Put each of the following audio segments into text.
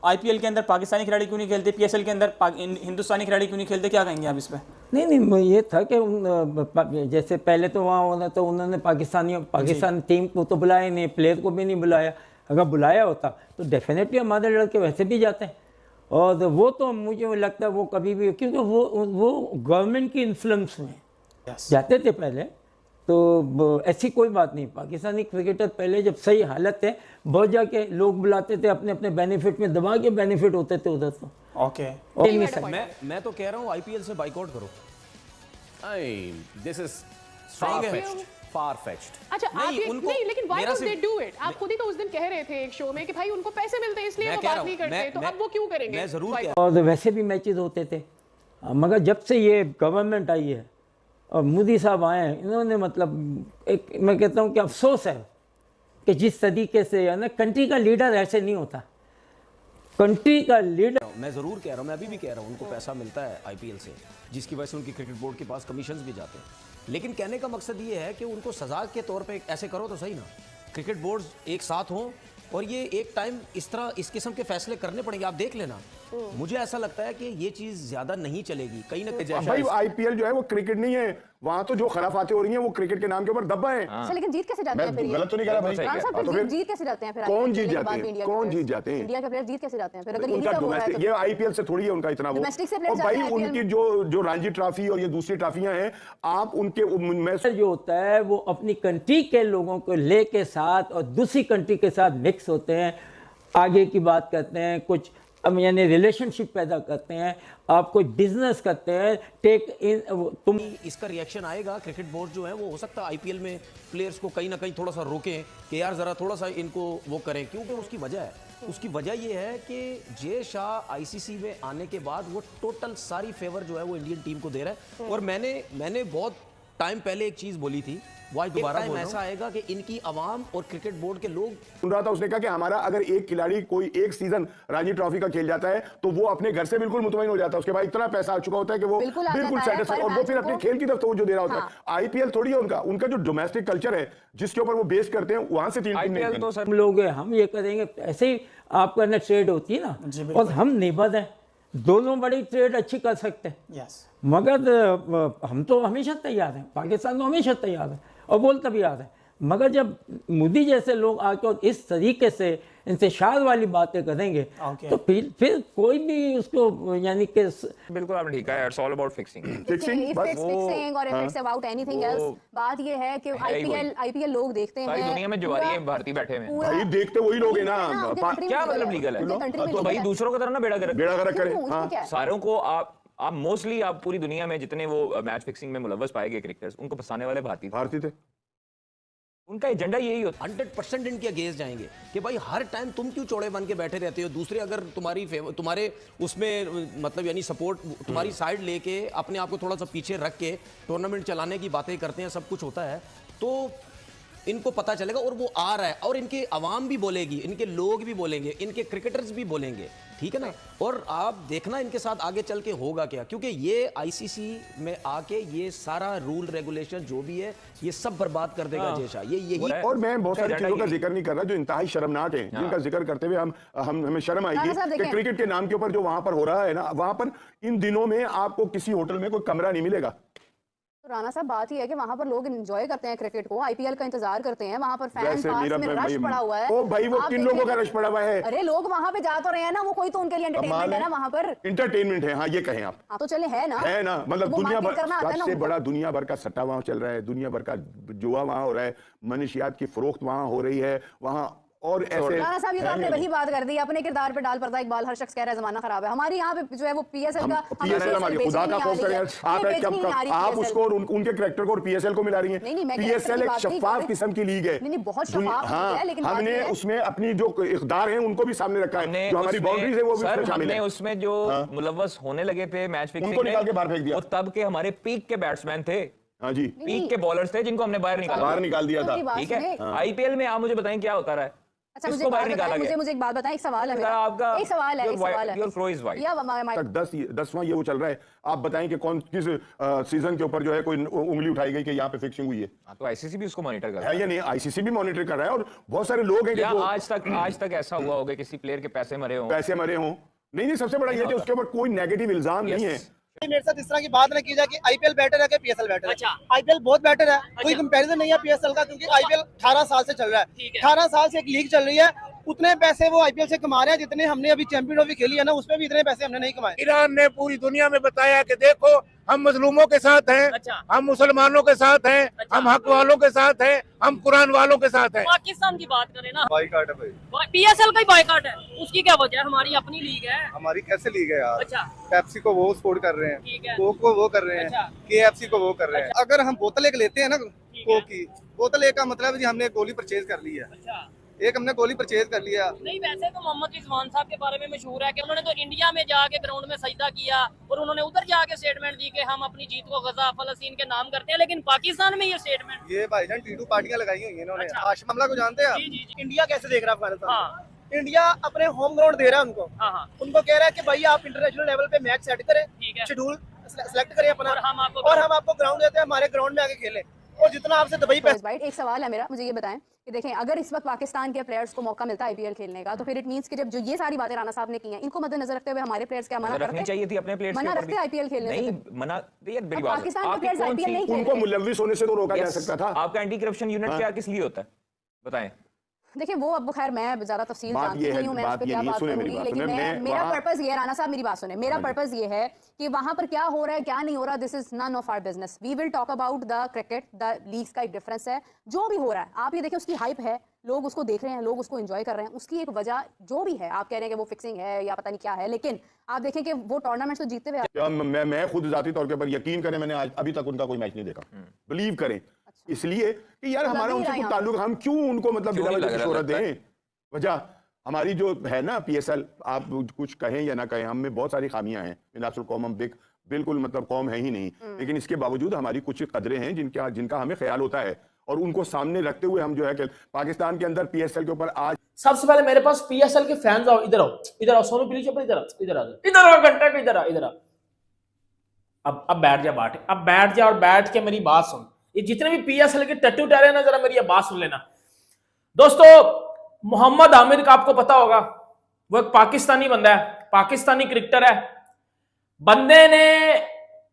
IPL के अंदर पाकिस्तानी खिलाड़ी क्यों नहीं खेलते, पीएसएल के अंदर हिंदुस्तानी खिलाड़ी क्यों नहीं खेलते, क्या कहेंगे आप इस पे? नहीं, ये था कि जैसे पहले तो वहाँ होना तो उन्होंने पाकिस्तान टीम को तो बुलाया नहीं, प्लेयर को भी नहीं बुलाया। अगर बुलाया होता तो डेफिनेटली हमारे लड़के वैसे भी जाते हैं। और वो तो मुझे लगता है वो कभी भी, क्योंकि वो गवर्नमेंट की इन्फ्लुएंस में जाते थे पहले, तो ऐसी कोई बात नहीं। पाकिस्तानी क्रिकेटर पहले जब सही हालत है बहुत जाके लोग बुलाते थे, अपने अपने बेनिफिट में दबा के बेनिफिट होते थे उधर तो। ओके मैं तो कह रहा हूँ आईपीएल से बाइकआउट करो। This is far fetched. अच्छा नहीं, लेकिन why don't they do it? आप खुद ही तो उस दिन कह रहे थे एक शो में कि भाई उनको पैसे मिलते हैं इसलिए वो बात नहीं करते, तो अब वो क्यों करेंगे? मैं जरूर और वैसे भी मैचेस होते थे, मगर जब से ये गवर्नमेंट आई है और मोदी साहब आए हैं, इन्होंने मतलब एक, मैं कहता हूँ कि अफसोस है कि जिस तरीके से है ना, कंट्री का लीडर ऐसे नहीं होता। कंट्री का लीडर, मैं जरूर कह रहा हूँ, मैं अभी भी कह रहा हूँ, उनको पैसा मिलता है आईपीएल से, जिसकी वजह से उनकी क्रिकेट बोर्ड के पास कमीशंस भी जाते हैं। लेकिन कहने का मकसद ये है कि उनको सजा के तौर पे ऐसे करो तो सही ना। क्रिकेट बोर्ड एक साथ हों और ये एक टाइम इस तरह इस किस्म के फैसले करने पड़ेंगे। आप देख लेना, मुझे ऐसा लगता है कि ये चीज ज्यादा नहीं चलेगी कहीं ना कहीं। भाई आईपीएल जो है वो क्रिकेट नहीं है, वहां तो जो खराफातें हो रही हैं वो क्रिकेट के नाम के ऊपर दब्बा है। लेकिन जीत कैसे जाते हैं फिर? गलत तो नहीं कह रहा भाई, तो फिर जीत कैसे जाते हैं फिर? कौन जीत जाते हैं? कौन जीत जाते हैं? इंडिया के प्लेयर जीत कैसे जाते हैं फिर? अगर उनका डोमेस्टिक, ये आईपीएल से थोड़ी है उनका इतना वो। और भाई उनकी जो रणजी ट्रॉफी और ये दूसरी ट्रॉफियां हैं, आप उनके जो होता है वो अपनी कंट्री के लोगों को लेके साथ और दूसरी कंट्री के साथ मिक्स होते हैं, आगे की बात करते हैं, कुछ यानी रिलेशनशिप पैदा करते हैं, आप कोई बिजनेस करते हैं, टेक इन तुम। इसका रिएक्शन आएगा। क्रिकेट बोर्ड जो है वो हो सकता है आईपीएल में प्लेयर्स को कहीं ना कहीं थोड़ा सा रोकें कि यार जरा थोड़ा सा इनको वो करें, क्योंकि उसकी वजह है, उसकी वजह ये है कि जय शाह आईसीसी में आने के बाद वो टोटल सारी फेवर जो है वो इंडियन टीम को दे रहा है। और मैंने बहुत टाइम पहले एक चीज बोली थी, वो आज दोबारा ऐसा आएगा कि इनकी आवाम और क्रिकेट बोर्ड के लोग सुन रहा था। उसने कहा कि हमारा अगर एक खिलाड़ी कोई एक सीजन रणजी ट्रॉफी का खेल जाता है तो वो अपने घर से बिल्कुल मुतमईन हो जाता है, उसके बाद इतना पैसा आ चुका होता है कि वो बिल्कुल सेटिस्फाइड, और वो फिर अपने खेल की तरफ तवज्जो दे रहा होता है। आईपीएल थोड़ी है उनका जो डोमेस्टिक कल्चर है जिसके ऊपर वो बेस करते हैं, वहां से आईपीएल तो सब लोग हम ये करेंगे, ऐसे ही आपका ना ट्रेड होती है ना, और हम निबद्ध हैं, दोनों बड़ी ट्रेड अच्छी कर सकते हैं। मगर हम तो हमेशा तैयार हैं, पाकिस्तान तो हमेशा तैयार है और बोलता भी आ रहा है। मगर जब मोदी जैसे लोग आके और इस तरीके से इंतशार वाली बातें करेंगे तो फिर कोई भी उसको यानी कि बिल्कुल आपने ठीक है, इट्स ऑल अबाउट फिक्सिंग और if it's about anything else. बात ये है कि आईपीएल लोग देखते हैं, सारी दुनिया में जो आ रही है भारतीय बैठे हुए हैं भाई, देखते वही लोग हैं ना। क्या मतलब लीगल है तो भाई दूसरों की तरह ना बेड़ा गर्क करें सारों को। आप मोस्टली आप पूरी दुनिया में जितने वो मैच फिक्सिंग में मुलव्वस पाए गए क्रिकेटर्स, उनको फंसाने वाले भारतीय थे। उनका एजेंडा यही होता है। 100% इनके अगेंस्ट जाएंगे कि भाई हर टाइम तुम क्यों चौड़े बन के बैठे रहते हो, दूसरे अगर तुम्हारे उसमें मतलब यानी सपोर्ट तुम्हारी साइड लेके अपने आप को थोड़ा सा पीछे रख के टूर्नामेंट चलाने की बातें करते हैं, सब कुछ होता है, तो इनको पता चलेगा और वो आ रहा है। और इनके अवाम भी बोलेगी, इनके लोग भी बोलेंगे, इनके क्रिकेटर्स भी बोलेंगे, ठीक है ना। और आप देखना इनके साथ आगे चल के होगा क्या, क्योंकि ये आईसीसी में आके ये सारा रूल रेगुलेशन जो भी है ये सब बर्बाद कर देगा जैसा ये यही। और मैं बहुत सारी चीजों का जिक्र नहीं कर रहा जो इंतहाई शर्मनाक है, जिनका जिक्र करते हुए हमें शर्म आएगी कि क्रिकेट के नाम के ऊपर जो वहां पर हो रहा है ना, वहां पर इन दिनों में आपको किसी होटल में कोई कमरा नहीं मिलेगा। राणा साहब, बात ही है कि वहां पर लोग एंजॉय करते हैं क्रिकेट को, आईपीएल का इंतजार करते हैं, वहां पर फैन पास में रश पड़ा हुआ है। ओ भाई, वो किन लोगों का रश पड़ा हुआ है? अरे लोग वहां पे जा तो रहे हैं ना, वो कोई तो उनके लिए एंटरटेनमेंट है ना, वहां पर एंटरटेनमेंट है। हाँ, ये कहें आप। हाँ तो चले है ना, मतलब दुनिया भर सबसे बड़ा दुनिया भर का सट्टा वहां चल रहा है, दुनिया भर का जुआ वहां हो रहा है, मनशियात की फरोख्त वहां हो रही है वहां। और ऐसे राणा साहब, ये तो आपने वही बात कर दी, अपने किरदार पे डाल पड़ता है इकबाल। हर शख्स कह रहा है जमाना खराब है। हमारे यहाँ पे जो है वो पीएसएल का खुदा का खौफ करें आप उसको और उनके कैरेक्टर को और पीएसएल को मिला रही हैं। पीएसएल एक शफाफ किस्म की लीग है, बहुत शफाफ है, लेकिन हमने उसमें अपनी जो इख्तियार हैं उनको भी सामने रखा है, जो हमारी बाउंड्रीज है वो भी शामिल है। उसमें जो मुलव्वस होने लगे थे मैच फिक्सिंग उनको निकाल के बाहर फेंक दिया। वो तब के हमारे पीक के बैट्समैन थे, हाँ जी, पीक के बॉलर्स थे जिनको हमने बाहर निकाल दिया था, ठीक है। आईपीएल में आप मुझे बताएं क्या होता रहा है? अच्छा इसको बाहर निकाला गया। मुझे एक बात बताएं, एक सवाल है मेरा, आपका एक सवाल है योर फ्लो इज वाइट। या तक 10वां ये वो चल रहा है, आप बताएं कि कौन किस सीजन के ऊपर जो है कोई उंगली उठाई गई कि यहाँ पे फिक्सिंग हुई है? तो आईसीसी भी उसको मॉनिटर कर रहा है या नहीं? आईसीसी भी मॉनिटर कर रहा है और बहुत सारे लोग हैं या जो आज तक ऐसा हुआ होगा किसी प्लेयर के पैसे मरे हों? नहीं, सबसे बड़ा ये कि उसके ऊपर कोई नेगेटिव इल्जाम नहीं है। मेरे साथ इस तरह की बात न की जाए कि आईपीएल बेटर है कि पीएसएल बेटर है। अच्छा। आईपीएल बहुत बेटर है, कोई कंपैरिजन नहीं है पीएसएल का, क्योंकि आईपीएल 18 साल से चल रहा है। 18 साल से एक लीग चल रही है, उतने पैसे वो आईपीएल से कमा रहे हैं जितने हमने अभी चैंपियन ट्रॉफी खेली है ना, उसमें भी इतने पैसे हमने नहीं कमाए। ईरान ने पूरी दुनिया में बताया कि देखो हम मजलूमों के साथ हैं। अच्छा। हम मुसलमानों के साथ हैं। अच्छा। हम हक वालों के साथ हैं, हम कुरान वालों के साथ हैं। पाकिस्तान की बात करें ना, बाइकाट है भाई, पीएसएल का ही बाइकाट है, उसकी क्या वजह है? हमारी अपनी लीग है। हमारी कैसे लीग है यार? अच्छा। पेप्सी को वो सपोर्ट कर रहे हैं, कोक को वो कर रहे हैं, अच्छा। केएफसी को वो कर रहे हैं। अगर हम बोतल एक लेते हैं ना कोक की, बोतल एक का मतलब जी हमने गोली परचेज कर ली है। अच्छा। एक हमने गोली परचेज कर लिया। नहीं, वैसे तो मोहम्मद रिजवान साहब के बारे में मशहूर है कि उन्होंने तो इंडिया में जाके ग्राउंड में सजदा किया और उन्होंने उधर जाके स्टेटमेंट दी कि हम अपनी जीत को गजा फलस्तीन के नाम करते हैं, लेकिन पाकिस्तान में ये स्टेटमेंट, ये भाईजान टीटू पार्टियां लगाई हुई है इन्होंने। अच्छा। आशिफ हमला को जानते हैं आप? जी। इंडिया कैसे देख रहा है अफगानिस्तान? हाँ। इंडिया अपने होम ग्राउंड दे रहा है उनको। हाँ। उनको कह रहा है कि भाई आप इंटरनेशनल लेवल पे मैच सेट करें, शेड्यूल सेलेक्ट करें अपना, और हम आपको ग्राउंड देते हैं, हमारे ग्राउंड में आके खेले, और जितना आपसे दुबई पे। एक सवाल है मेरा, मुझे ये बताएं कि देखें, अगर इस वक्त पाकिस्तान के प्लेयर्स को मौका मिलता है आईपीएल खेलने का, तो फिर इट मींस कि जब जो ये सारी बातें राणा साहब ने की हैं, इनको मद्देनजर रखते हुए हमारे प्लेयर्स क्या मना रखनी चाहिए थी अपने प्लेयर्स मना रखते आईपीएल खेलने से? नहीं मना, ये बड़ी बात है। पाकिस्तान के प्लेयर्स आईपीएल नहीं खेल उनको मुलव्विस होने से तो रोका जा सकता था। आपका एंटी करप्शन यूनिट क्या किस लिए होता है बताएं? देखिए वो अब खैर मैं ज्यादा तफसील जानती नहीं हूँ, मैं उस पर क्या बात करूंगी, लेकिन मेरा पर्पस ये, राणा साहब मेरी बात सुने, मेरा पर्पस ये है कि वहां पर क्या हो रहा है क्या नहीं हो रहा, this is none of our business. We will talk about the cricket, the leagues का एक डिफरेंस है, जो भी हो रहा है आप ये देखिए, उसकी हाइप है, लोग उसको देख रहे हैं, लोग उसको एंजॉय कर रहे हैं, उसकी एक वजह जो भी है, आप कह रहे हैं कि वो फिक्सिंग है या पता नहीं क्या है, लेकिन आप देखें कि वो टूर्नामेंट तो जीतते हुए। मैं खुद जाती तौर पर यकीन करें, मैंने अभी तक उनका कोई मैच नहीं देखा, बिलीव करें, इसलिए कि यार हमारा उनसे ताल्लुक, हम क्यों उनको मतलब शोहरत दें? वजह हमारी जो है ना पीएसएल, आप कुछ कहें या ना कहें, हम में बहुत सारी खामियां हैं, नासुल कौम हम बिल्कुल मतलब कौम है ही नहीं, लेकिन इसके बावजूद हमारी कुछ कदरें हैं जिनका हमें ख्याल होता है, और उनको सामने रखते हुए हम जो है कि पाकिस्तान के अंदर पीएसएल के ऊपर आज सबसे पहले मेरे पास पीएसएल के फैंस आओ, इधर आओ सोनू प्लीज, इधर आओ घंटा के, इधर आ। अब बैठ जा बाट, अब बैठ जा और बैठ के मेरी बात सुन। ये जितने भी पीएसएल के टट्टू टहरे ना, जरा मेरी ये बात सुन लेना दोस्तों। मोहम्मद आमिर का आपको पता होगा, वो एक पाकिस्तानी बंदा है, पाकिस्तानी क्रिकेटर है। बंदे ने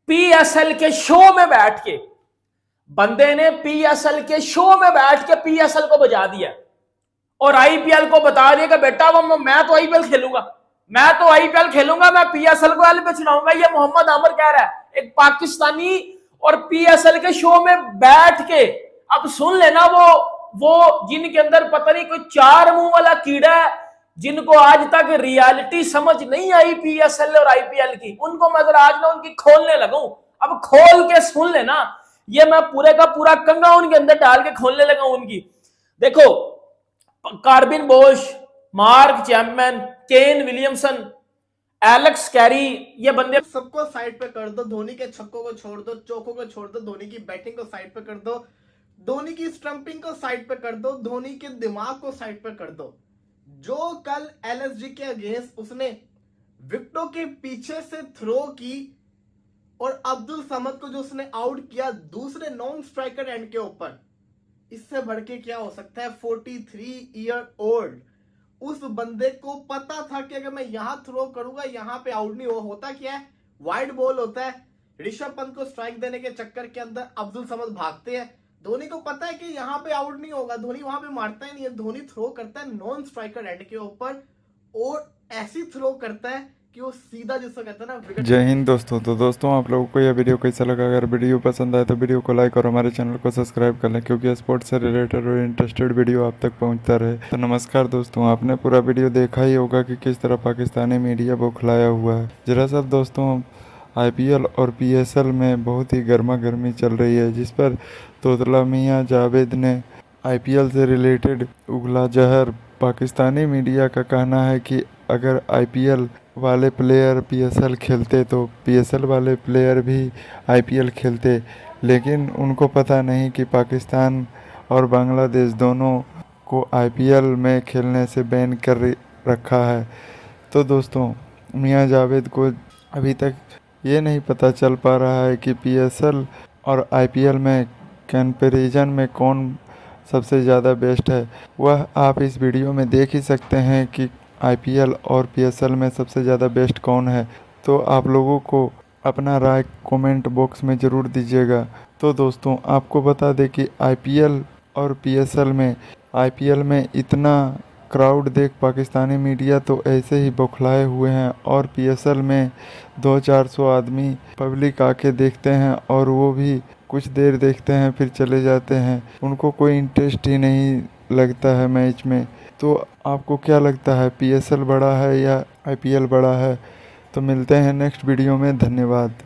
पीएसएल के शो में बैठ के, पीएसएल को बजा दिया और आईपीएल को बता दिया कि बेटा वो मैं तो आईपीएल खेलूंगा, मैं पीएसएल को एल पे चुनाऊंगा। ये मोहम्मद आमिर कह रहा है, एक पाकिस्तानी, और पीएसएल के शो में बैठ के। अब सुन लेना, वो जिनके अंदर पता नहीं कोई 4 मुंह वाला कीड़ा है, जिनको आज तक रियलिटी समझ नहीं आई पीएसएल और आईपीएल की, उनको मैं जरा आज ना उनकी खोलने लगूं। अब खोल के सुन लेना, ये मैं पूरे का पूरा कंगा उनके अंदर डाल के खोलने लगा उनकी। देखो, Corbin Bosch, Mark Chapman, Kane Williamson, Alex Carey, ये बंदे सबको साइड पे कर दो, धोनी के छक्कों को छोड़ दो, चौकों को छोड़ दो, धोनी की बैटिंग को साइड पे कर दो, धोनी की स्टंपिंग को साइड पे कर दो, धोनी के दिमाग को साइड पे कर दो। जो कल एलएसजी के अगेंस्ट उसने विकेटों के पीछे से थ्रो की और अब्दुल समद को जो उसने आउट किया दूसरे नॉन स्ट्राइकर एंड के ऊपर, इससे बढ़ के क्या हो सकता है? 43 ईयर ओल्ड उस बंदे को पता था कि अगर मैं यहां थ्रो करूंगा यहां पे आउट नहीं होता, क्या है वाइड बॉल होता है। ऋषभ पंत को स्ट्राइक देने के चक्कर के अंदर अब्दुल समद भागते हैं, धोनी को पता है कि यहाँ पे आउट नहीं होगा, धोनी वहां पे मारता ही नहीं है, धोनी थ्रो करता है नॉन स्ट्राइकर एंड के ऊपर और ऐसी थ्रो करता है कि वो सीधा जिसको कहते हैं ना। जय हिंद दोस्तों। तो दोस्तों आप लोगों को यह वीडियो कैसा लगा? अगर वीडियो पसंद आए तो वीडियो को लाइक और हमारे चैनल को सब्सक्राइब कर लें, क्योंकि स्पोर्ट्स से रिलेटेड और इंटरेस्टेड वीडियो आप तक पहुंचता रहे। तो नमस्कार दोस्तों, आपने पूरा वीडियो देखा ही होगा कि किस तरह पाकिस्तानी मीडिया बौखलाया हुआ है। जरा सब दोस्तों, आईपीएल और पीएसएल में बहुत ही गर्मा गर्मी चल रही है, जिस पर तोतला मियां जावेद ने आईपीएल से रिलेटेड उगला जहर। पाकिस्तानी मीडिया का कहना है कि अगर आईपीएल वाले प्लेयर पीएसएल खेलते तो पीएसएल वाले प्लेयर भी आईपीएल खेलते, लेकिन उनको पता नहीं कि पाकिस्तान और बांग्लादेश दोनों को आईपीएल में खेलने से बैन कर रखा है। तो दोस्तों मियां जावेद को अभी तक ये नहीं पता चल पा रहा है कि पीएसएल और आईपीएल में कंपैरिजन में कौन सबसे ज़्यादा बेस्ट है। वह आप इस वीडियो में देख ही सकते हैं कि आईपीएल और पीएसएल में सबसे ज़्यादा बेस्ट कौन है। तो आप लोगों को अपना राय कमेंट बॉक्स में ज़रूर दीजिएगा। तो दोस्तों आपको बता दें कि आईपीएल और पीएसएल में इतना क्राउड देख पाकिस्तानी मीडिया तो ऐसे ही बौखलाए हुए हैं, और पीएसएल में 200-400 आदमी पब्लिक आके देखते हैं और वो भी कुछ देर देखते हैं फिर चले जाते हैं। उनको कोई इंटरेस्ट ही नहीं लगता है मैच में। तो आपको क्या लगता है, पीएसएल बड़ा है या आईपीएल बड़ा है? तो मिलते हैं नेक्स्ट वीडियो में। धन्यवाद।